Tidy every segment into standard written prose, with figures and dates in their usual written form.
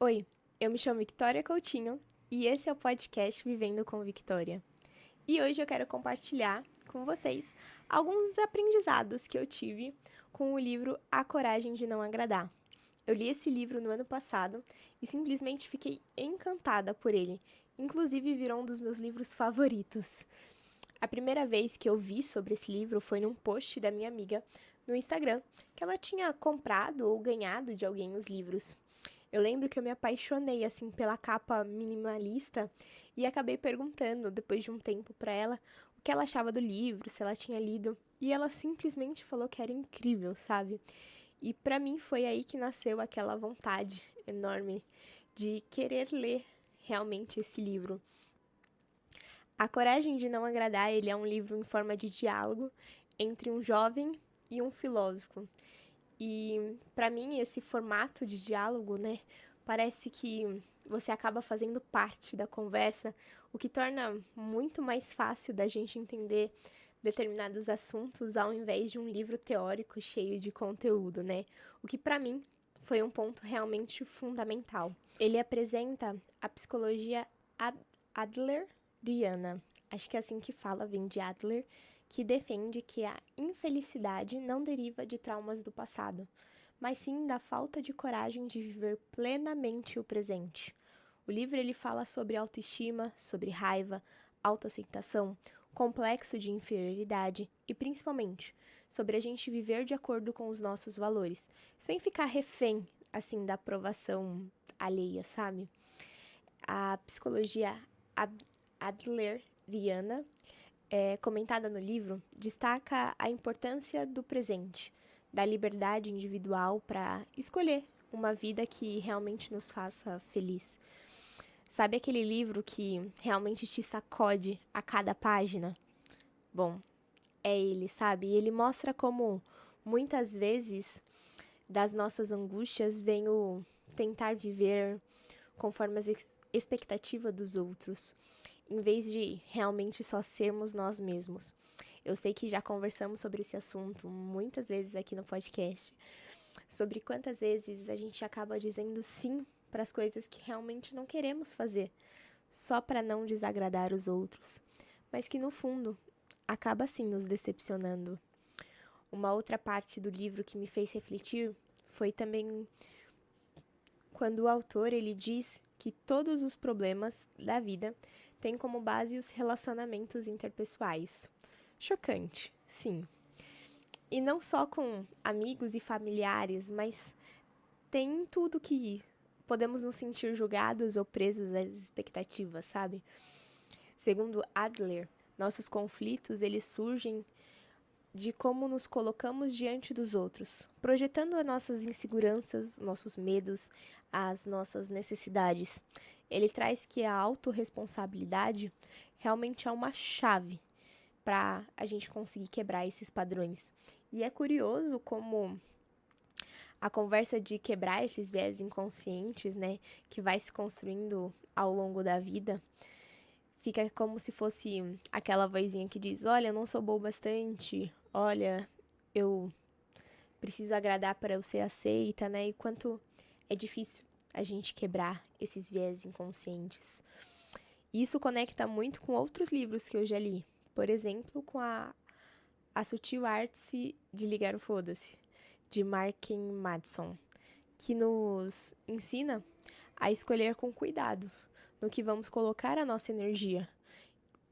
Oi, eu me chamo Victoria Coutinho e esse é o podcast Vivendo com Victoria. E hoje eu quero compartilhar com vocês alguns aprendizados que eu tive com o livro A Coragem de Não Agradar. Eu li esse livro no ano passado e simplesmente fiquei encantada por ele. Inclusive virou um dos meus livros favoritos. A primeira vez que eu vi sobre esse livro foi num post da minha amiga no Instagram, que ela tinha comprado ou ganhado de alguém os livros. Eu lembro que eu me apaixonei assim pela capa minimalista e acabei perguntando depois de um tempo para ela o que ela achava do livro, se ela tinha lido, e ela simplesmente falou que era incrível, sabe? E para mim foi aí que nasceu aquela vontade enorme de querer ler realmente esse livro. A Coragem de Não Agradar, ele é um livro em forma de diálogo entre um jovem e um filósofo. E para mim esse formato de diálogo, né, parece que você acaba fazendo parte da conversa, o que torna muito mais fácil da gente entender determinados assuntos ao invés de um livro teórico cheio de conteúdo, né? O que para mim foi um ponto realmente fundamental. Ele apresenta a psicologia adleriana, acho que é assim que fala, vem de Adler, que defende que a infelicidade não deriva de traumas do passado, mas sim da falta de coragem de viver plenamente o presente. O livro ele fala sobre autoestima, sobre raiva, autoaceitação, complexo de inferioridade e, principalmente, sobre a gente viver de acordo com os nossos valores, sem ficar refém, assim, da aprovação alheia, sabe? A psicologia adleriana comentada no livro, destaca a importância do presente, da liberdade individual para escolher uma vida que realmente nos faça feliz. Sabe aquele livro que realmente te sacode a cada página? Bom, é ele, sabe? E ele mostra como muitas vezes das nossas angústias vem o tentar viver conforme as expectativas dos outros, em vez de realmente só sermos nós mesmos. Eu sei que já conversamos sobre esse assunto muitas vezes aqui no podcast, sobre quantas vezes a gente acaba dizendo sim para as coisas que realmente não queremos fazer, só para não desagradar os outros, mas que no fundo acaba sim nos decepcionando. Uma outra parte do livro que me fez refletir foi também quando o autor ele diz que todos os problemas da vida têm como base os relacionamentos interpessoais. Chocante, sim. E não só com amigos e familiares, mas tem tudo que podemos nos sentir julgados ou presos às expectativas, sabe? Segundo Adler, nossos conflitos eles surgem de como nos colocamos diante dos outros, projetando as nossas inseguranças, nossos medos, as nossas necessidades. Ele traz que a autorresponsabilidade realmente é uma chave para a gente conseguir quebrar esses padrões. E é curioso como a conversa de quebrar esses viés inconscientes, né, que vai se construindo ao longo da vida, fica como se fosse aquela vozinha que diz: olha, eu não sou boa bastante, olha, eu preciso agradar para eu ser aceita, né? E quanto é difícil a gente quebrar esses viés inconscientes. E isso conecta muito com outros livros que eu já li. Por exemplo, com a Sutil Arte de Ligar o Foda-se, de Martin Madson, que nos ensina a escolher com cuidado no que vamos colocar a nossa energia,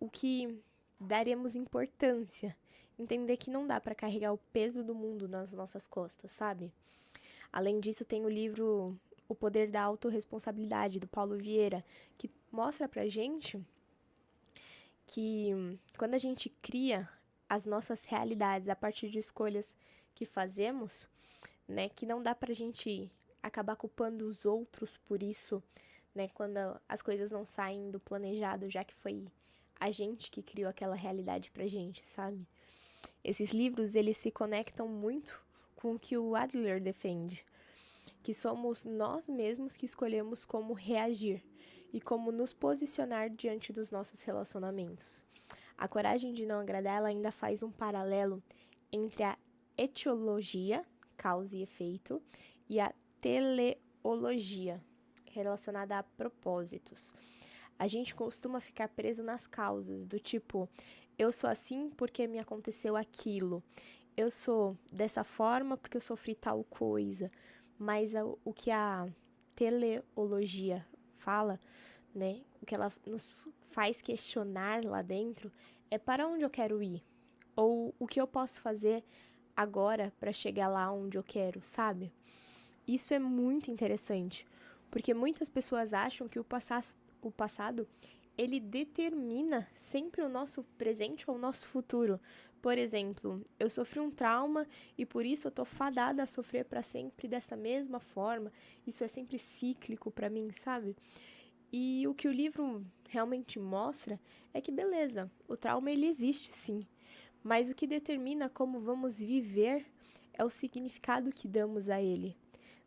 o que daremos importância, entender que não dá para carregar o peso do mundo nas nossas costas, sabe? Além disso, tem o livro O Poder da Autorresponsabilidade, do Paulo Vieira, que mostra pra gente que quando a gente cria as nossas realidades a partir de escolhas que fazemos, né, que não dá pra gente acabar culpando os outros por isso, né, quando as coisas não saem do planejado, já que foi a gente que criou aquela realidade pra gente, sabe? Esses livros, eles se conectam muito com o que o Adler defende, que somos nós mesmos que escolhemos como reagir e como nos posicionar diante dos nossos relacionamentos. A Coragem de Não Agradar, ela ainda faz um paralelo entre a etiologia, causa e efeito, e a teleologia, relacionada a propósitos. A gente costuma ficar preso nas causas, do tipo, eu sou assim porque me aconteceu aquilo. Eu sou dessa forma porque eu sofri tal coisa. Mas o que a teleologia fala, né, o que ela nos faz questionar lá dentro é para onde eu quero ir, ou o que eu posso fazer agora para chegar lá onde eu quero, sabe? Isso é muito interessante, porque muitas pessoas acham que o passado ele determina sempre o nosso presente ou o nosso futuro. Por exemplo, eu sofri um trauma e por isso eu tô fadada a sofrer para sempre dessa mesma forma. Isso é sempre cíclico para mim, sabe? E o que o livro realmente mostra é que, beleza, o trauma ele existe sim, mas o que determina como vamos viver é o significado que damos a ele,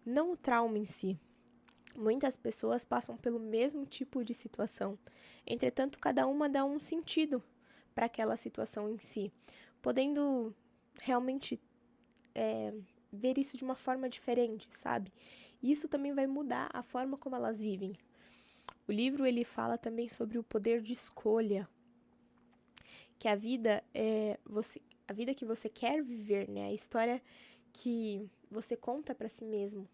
não o trauma em si. Muitas pessoas passam pelo mesmo tipo de situação, entretanto, cada uma dá um sentido para aquela situação em si, podendo realmente ver isso de uma forma diferente, sabe? E isso também vai mudar a forma como elas vivem. O livro ele fala também sobre o poder de escolha, que a vida é a vida que você quer viver, né? A história que você conta para si mesmo.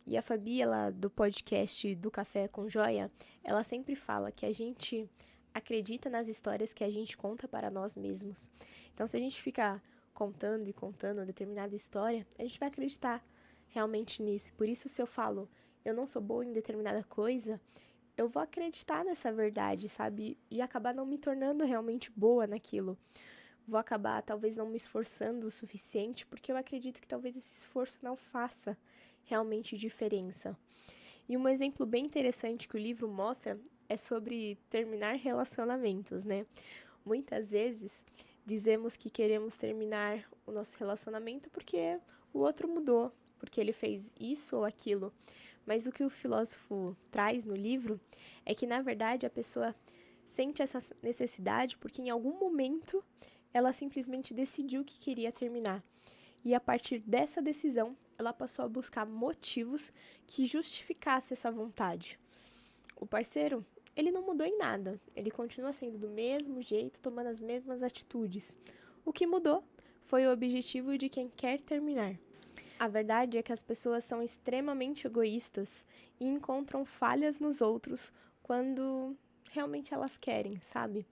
E a Fabi, ela do podcast do Café com Joia, ela sempre fala que a gente acredita nas histórias que a gente conta para nós mesmos. Então, se a gente ficar contando e contando uma determinada história, a gente vai acreditar realmente nisso. Por isso, se eu falo, eu não sou boa em determinada coisa, eu vou acreditar nessa verdade, sabe? E acabar não me tornando realmente boa naquilo. Vou acabar talvez não me esforçando o suficiente, porque eu acredito que talvez esse esforço não faça realmente diferença. E um exemplo bem interessante que o livro mostra é sobre terminar relacionamentos, né? Muitas vezes dizemos que queremos terminar o nosso relacionamento porque o outro mudou, porque ele fez isso ou aquilo. Mas o que o filósofo traz no livro é que, na verdade, a pessoa sente essa necessidade porque em algum momento ela simplesmente decidiu que queria terminar. E a partir dessa decisão, ela passou a buscar motivos que justificassem essa vontade. O parceiro, ele não mudou em nada. Ele continua sendo do mesmo jeito, tomando as mesmas atitudes. O que mudou foi o objetivo de quem quer terminar. A verdade é que as pessoas são extremamente egoístas e encontram falhas nos outros quando realmente elas querem, sabe?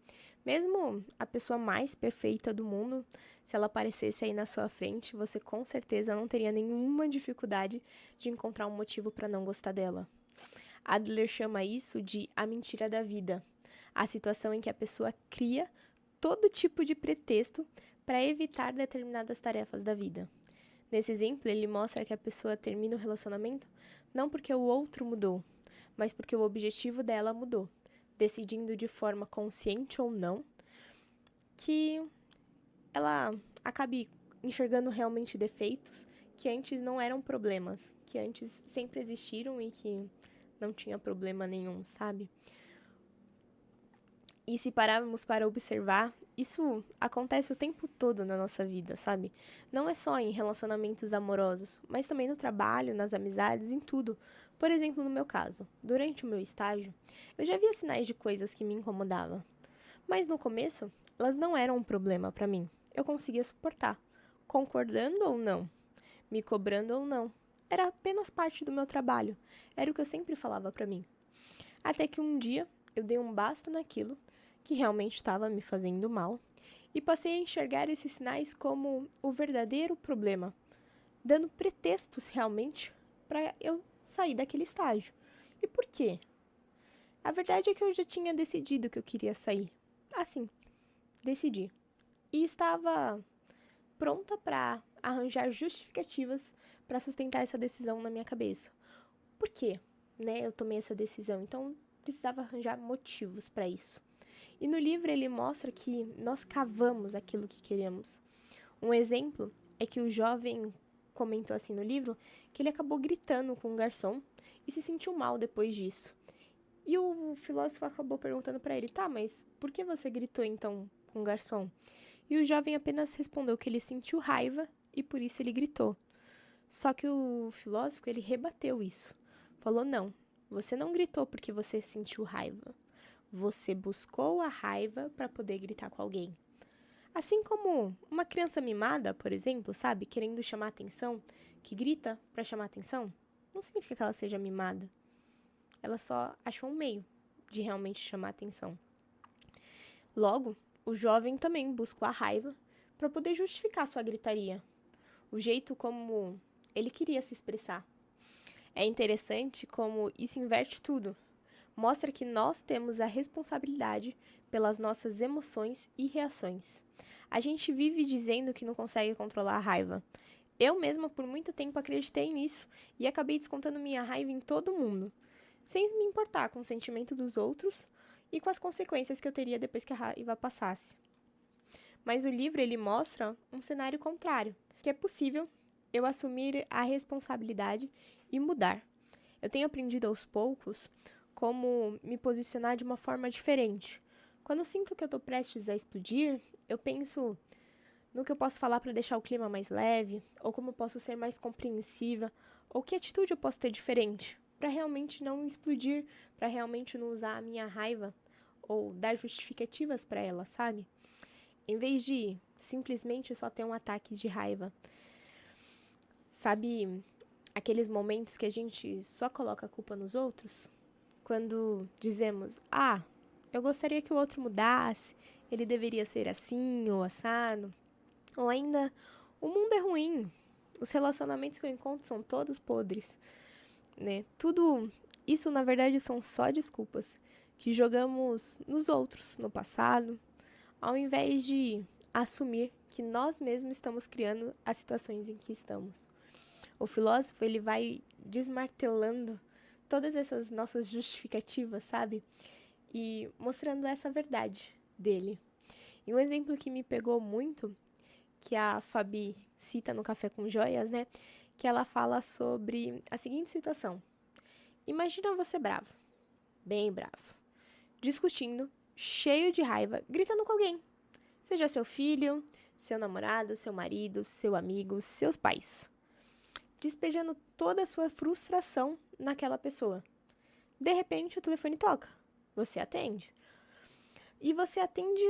Mesmo a pessoa mais perfeita do mundo, se ela aparecesse aí na sua frente, você com certeza não teria nenhuma dificuldade de encontrar um motivo para não gostar dela. Adler chama isso de a mentira da vida, a situação em que a pessoa cria todo tipo de pretexto para evitar determinadas tarefas da vida. Nesse exemplo, ele mostra que a pessoa termina o relacionamento não porque o outro mudou, mas porque o objetivo dela mudou, decidindo de forma consciente ou não que ela acabe enxergando realmente defeitos que antes não eram problemas, que antes sempre existiram e que não tinha problema nenhum, sabe? E se pararmos para observar, isso acontece o tempo todo na nossa vida, sabe? Não é só em relacionamentos amorosos, mas também no trabalho, nas amizades, em tudo. Por exemplo, no meu caso, durante o meu estágio, eu já via sinais de coisas que me incomodavam. Mas no começo, elas não eram um problema para mim. Eu conseguia suportar, concordando ou não, me cobrando ou não. Era apenas parte do meu trabalho. Era o que eu sempre falava para mim. Até que um dia eu dei um basta naquilo que realmente estava me fazendo mal e passei a enxergar esses sinais como o verdadeiro problema, dando pretextos realmente para eu sair daquele estágio. E por quê? A verdade é que eu já tinha decidido que eu queria sair. Assim, decidi. E estava pronta para arranjar justificativas para sustentar essa decisão na minha cabeça. Por quê? Né, eu tomei essa decisão, então precisava arranjar motivos para isso. E no livro ele mostra que nós cavamos aquilo que queremos. Um exemplo é que o jovem comentou assim no livro que ele acabou gritando com o garçom e se sentiu mal depois disso. E o filósofo acabou perguntando para ele, tá, mas por que você gritou então com o garçom? E o jovem apenas respondeu que ele sentiu raiva e por isso ele gritou. Só que o filósofo ele rebateu isso. Falou, não, Você não gritou porque você sentiu raiva. Você buscou a raiva para poder gritar com alguém. Assim como uma criança mimada, por exemplo, sabe, querendo chamar atenção, que grita para chamar atenção, não significa que ela seja mimada. Ela só achou um meio de realmente chamar atenção. Logo, o jovem também buscou a raiva para poder justificar sua gritaria, o jeito como ele queria se expressar. É interessante como isso inverte tudo. Mostra que nós temos a responsabilidade pelas nossas emoções e reações. A gente vive dizendo que não consegue controlar a raiva. Eu mesma, por muito tempo, acreditei nisso e acabei descontando minha raiva em todo mundo, sem me importar com o sentimento dos outros e com as consequências que eu teria depois que a raiva passasse. Mas o livro ele mostra um cenário contrário, que é possível eu assumir a responsabilidade e mudar. Eu tenho aprendido aos poucos como me posicionar de uma forma diferente. Quando eu sinto que eu estou prestes a explodir, eu penso no que eu posso falar para deixar o clima mais leve, ou como eu posso ser mais compreensiva, ou que atitude eu posso ter diferente, para realmente não explodir, para realmente não usar a minha raiva ou dar justificativas para ela, sabe? Em vez de simplesmente só ter um ataque de raiva. Sabe aqueles momentos que a gente só coloca a culpa nos outros? Quando dizemos, eu gostaria que o outro mudasse, ele deveria ser assim ou assado. Ou ainda, o mundo é ruim, os relacionamentos que eu encontro são todos podres, né? Tudo isso, na verdade, são só desculpas que jogamos nos outros, no passado, ao invés de assumir que nós mesmos estamos criando as situações em que estamos. O filósofo, ele vai desmartelando todas essas nossas justificativas, sabe? E mostrando essa verdade dele. E um exemplo que me pegou muito, que a Fabi cita no Café com Joias, né? Que ela fala sobre a seguinte situação. Imagina você bravo, bem bravo, discutindo, cheio de raiva, gritando com alguém. Seja seu filho, seu namorado, seu marido, seu amigo, seus pais. Despejando toda a sua frustração naquela pessoa. De repente, o telefone toca. Você atende. E você atende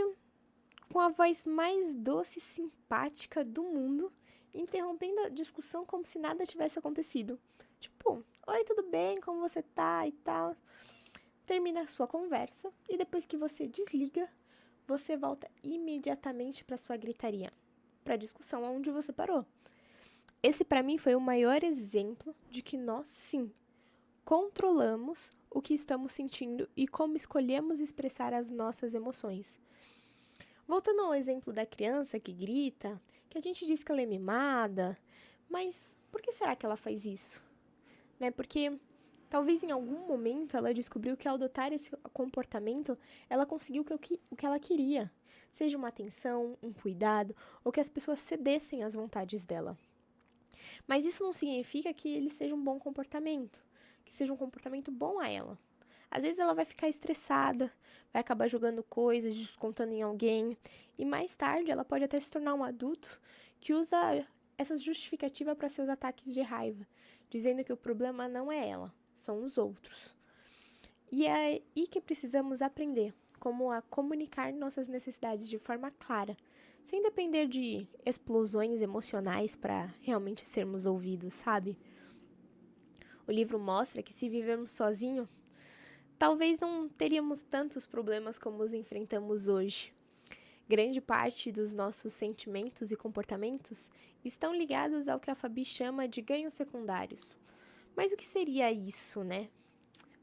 com a voz mais doce e simpática do mundo, interrompendo a discussão como se nada tivesse acontecido. Tipo, oi, tudo bem? Como você tá? E tal. Termina a sua conversa e depois que você desliga, você volta imediatamente para sua gritaria, para a discussão onde você parou. Esse, para mim, foi o maior exemplo de que nós, sim, controlamos o que estamos sentindo e como escolhemos expressar as nossas emoções. Voltando ao exemplo da criança que grita, que a gente diz que ela é mimada, mas por que será que ela faz isso? Né? Porque talvez em algum momento ela descobriu que ao adotar esse comportamento, ela conseguiu o que ela queria, seja uma atenção, um cuidado, ou que as pessoas cedessem às vontades dela. Mas isso não significa que ele seja um bom comportamento, que seja um comportamento bom a ela. Às vezes ela vai ficar estressada, vai acabar jogando coisas, descontando em alguém, e mais tarde ela pode até se tornar um adulto que usa essa justificativa para seus ataques de raiva, dizendo que o problema não é ela, são os outros. E é aí que precisamos aprender como a comunicar nossas necessidades de forma clara, sem depender de explosões emocionais para realmente sermos ouvidos, sabe? O livro mostra que se vivermos sozinhos, talvez não teríamos tantos problemas como os enfrentamos hoje. Grande parte dos nossos sentimentos e comportamentos estão ligados ao que a Fabi chama de ganhos secundários. Mas o que seria isso, né?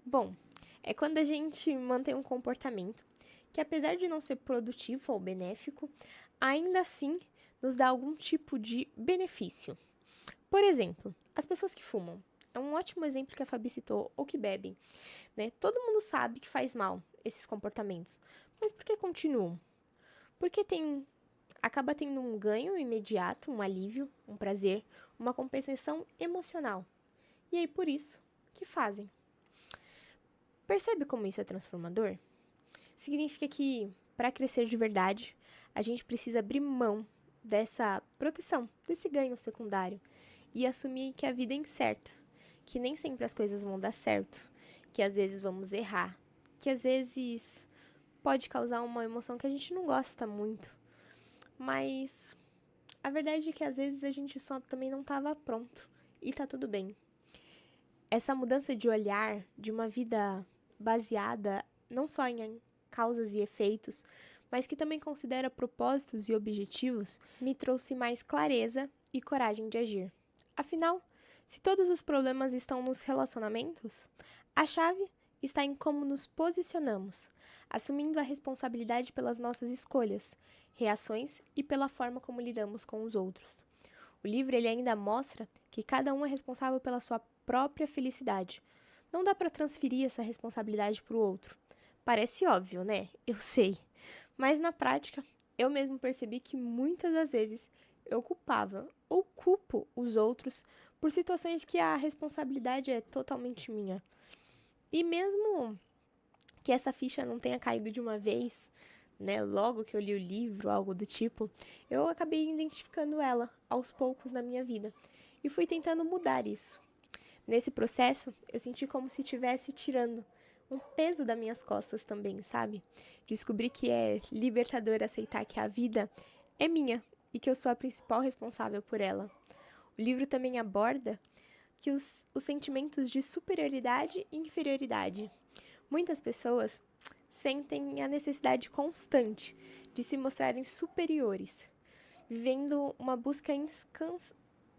Bom, é quando a gente mantém um comportamento que, apesar de não ser produtivo ou benéfico, ainda assim nos dá algum tipo de benefício. Por exemplo, as pessoas que fumam. É um ótimo exemplo que a Fabi citou, ou que bebem. Né? Todo mundo sabe que faz mal esses comportamentos, mas por que continuam? Porque acaba tendo um ganho imediato, um alívio, um prazer, uma compensação emocional. E aí por isso que fazem. Percebe como isso é transformador? Significa que, para crescer de verdade, a gente precisa abrir mão dessa proteção, desse ganho secundário, e assumir que a vida é incerta, que nem sempre as coisas vão dar certo, que às vezes vamos errar, que às vezes pode causar uma emoção que a gente não gosta muito, mas a verdade é que às vezes a gente só também não estava pronto e tá tudo bem. Essa mudança de olhar de uma vida baseada não só em causas e efeitos, mas que também considera propósitos e objetivos, me trouxe mais clareza e coragem de agir. Afinal, se todos os problemas estão nos relacionamentos, a chave está em como nos posicionamos, assumindo a responsabilidade pelas nossas escolhas, reações e pela forma como lidamos com os outros. O livro ele ainda mostra que cada um é responsável pela sua própria felicidade. Não dá para transferir essa responsabilidade para o outro. Parece óbvio, né? Eu sei. Mas na prática, eu mesmo percebi que muitas das vezes eu culpava ou culpo os outros por situações que a responsabilidade é totalmente minha. E mesmo que essa ficha não tenha caído de uma vez, né, logo que eu li o livro, algo do tipo, eu acabei identificando ela aos poucos na minha vida e fui tentando mudar isso. Nesse processo, eu senti como se estivesse tirando um peso das minhas costas também, sabe? Descobri que é libertador aceitar que a vida é minha e que eu sou a principal responsável por ela. O livro também aborda que os sentimentos de superioridade e inferioridade. Muitas pessoas sentem a necessidade constante de se mostrarem superiores, vivendo uma busca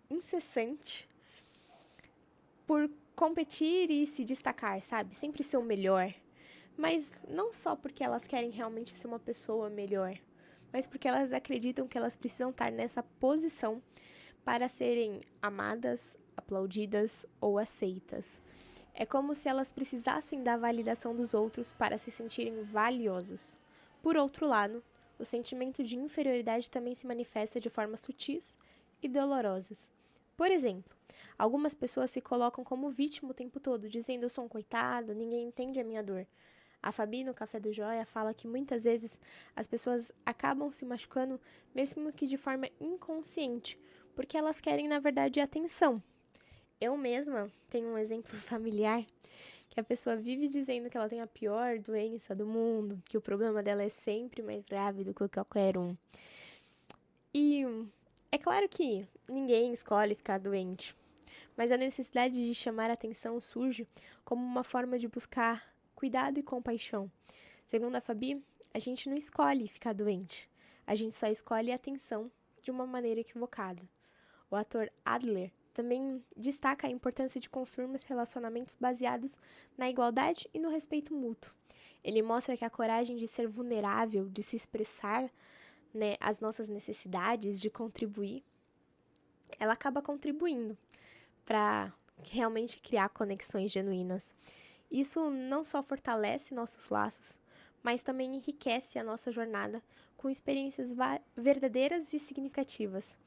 incessante por competir e se destacar, sabe? Sempre ser o melhor. Mas não só porque elas querem realmente ser uma pessoa melhor, mas porque elas acreditam que elas precisam estar nessa posição para serem amadas, aplaudidas ou aceitas. É como se elas precisassem da validação dos outros para se sentirem valiosos. Por outro lado, o sentimento de inferioridade também se manifesta de formas sutis e dolorosas. Por exemplo, algumas pessoas se colocam como vítima o tempo todo, dizendo eu sou um coitado, ninguém entende a minha dor. A Fabi, no Café do Joia, fala que muitas vezes as pessoas acabam se machucando, mesmo que de forma inconsciente, porque elas querem, na verdade, atenção. Eu mesma tenho um exemplo familiar que a pessoa vive dizendo que ela tem a pior doença do mundo, que o problema dela é sempre mais grave do que qualquer um. E é claro que ninguém escolhe ficar doente, mas a necessidade de chamar a atenção surge como uma forma de buscar cuidado e compaixão. Segundo a Fabi, a gente não escolhe ficar doente, a gente só escolhe a atenção de uma maneira equivocada. O ator Adler também destaca a importância de construirmos relacionamentos baseados na igualdade e no respeito mútuo. Ele mostra que a coragem de ser vulnerável, de se expressar, né, as nossas necessidades, de contribuir, ela acaba contribuindo para realmente criar conexões genuínas. Isso não só fortalece nossos laços, mas também enriquece a nossa jornada com experiências verdadeiras e significativas.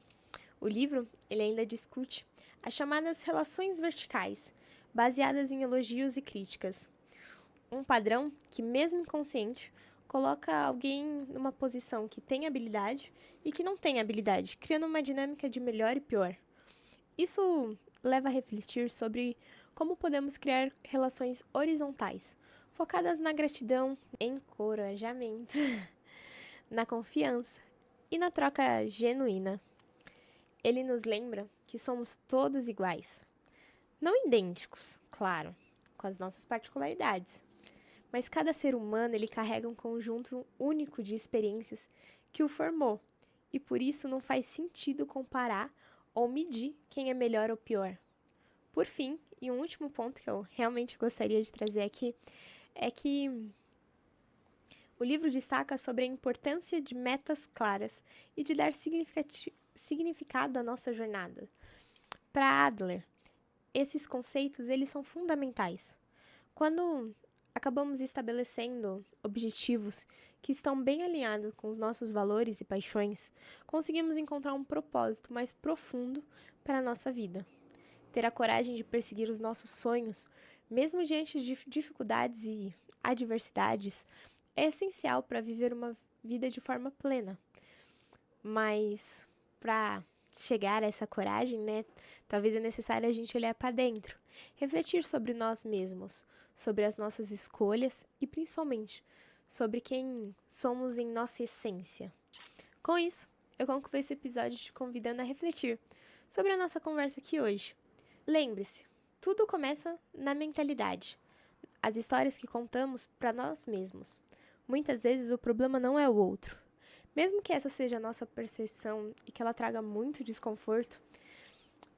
O livro ele ainda discute as chamadas relações verticais, baseadas em elogios e críticas. Um padrão que, mesmo inconsciente, coloca alguém numa posição que tem habilidade e que não tem habilidade, criando uma dinâmica de melhor e pior. Isso leva a refletir sobre como podemos criar relações horizontais, focadas na gratidão, encorajamento, na confiança e na troca genuína. Ele nos lembra que somos todos iguais. Não idênticos, claro, com as nossas particularidades. Mas cada ser humano ele carrega um conjunto único de experiências que o formou. E por isso não faz sentido comparar ou medir quem é melhor ou pior. Por fim, e um último ponto que eu realmente gostaria de trazer aqui, é que o livro destaca sobre a importância de metas claras e de dar significado à nossa jornada. Para Adler, esses conceitos eles são fundamentais. Quando acabamos estabelecendo objetivos que estão bem alinhados com os nossos valores e paixões, conseguimos encontrar um propósito mais profundo para a nossa vida. Ter a coragem de perseguir os nossos sonhos, mesmo diante de dificuldades e adversidades, é essencial para viver uma vida de forma plena. Mas, para chegar a essa coragem, né, talvez é necessário a gente olhar para dentro, refletir sobre nós mesmos, sobre as nossas escolhas e principalmente sobre quem somos em nossa essência. Com isso, eu concluo esse episódio te convidando a refletir sobre a nossa conversa aqui hoje. Lembre-se, tudo começa na mentalidade, as histórias que contamos para nós mesmos. Muitas vezes o problema não é o outro. Mesmo que essa seja a nossa percepção e que ela traga muito desconforto,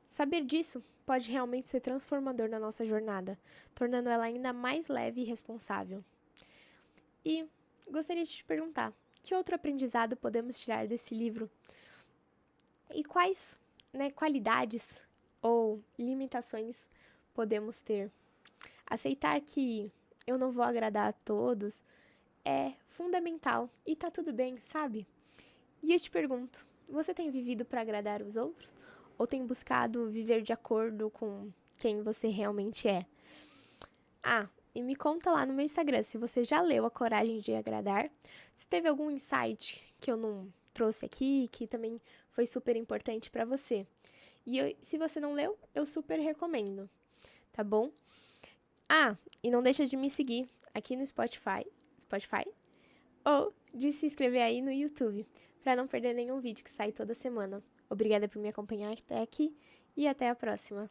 saber disso pode realmente ser transformador na nossa jornada, tornando ela ainda mais leve e responsável. E gostaria de te perguntar, que outro aprendizado podemos tirar desse livro? E quais, qualidades ou limitações podemos ter? Aceitar que eu não vou agradar a todos é fundamental e tá tudo bem, sabe? E eu te pergunto, você tem vivido para agradar os outros? Ou tem buscado viver de acordo com quem você realmente é? Ah, e me conta lá no meu Instagram se você já leu A Coragem de Agradar, se teve algum insight que eu não trouxe aqui, que também foi super importante para você. E se você não leu, eu super recomendo, tá bom? Ah, e não deixa de me seguir aqui no Spotify, ou de se inscrever aí no YouTube, para não perder nenhum vídeo que sai toda semana. Obrigada por me acompanhar até aqui e até a próxima.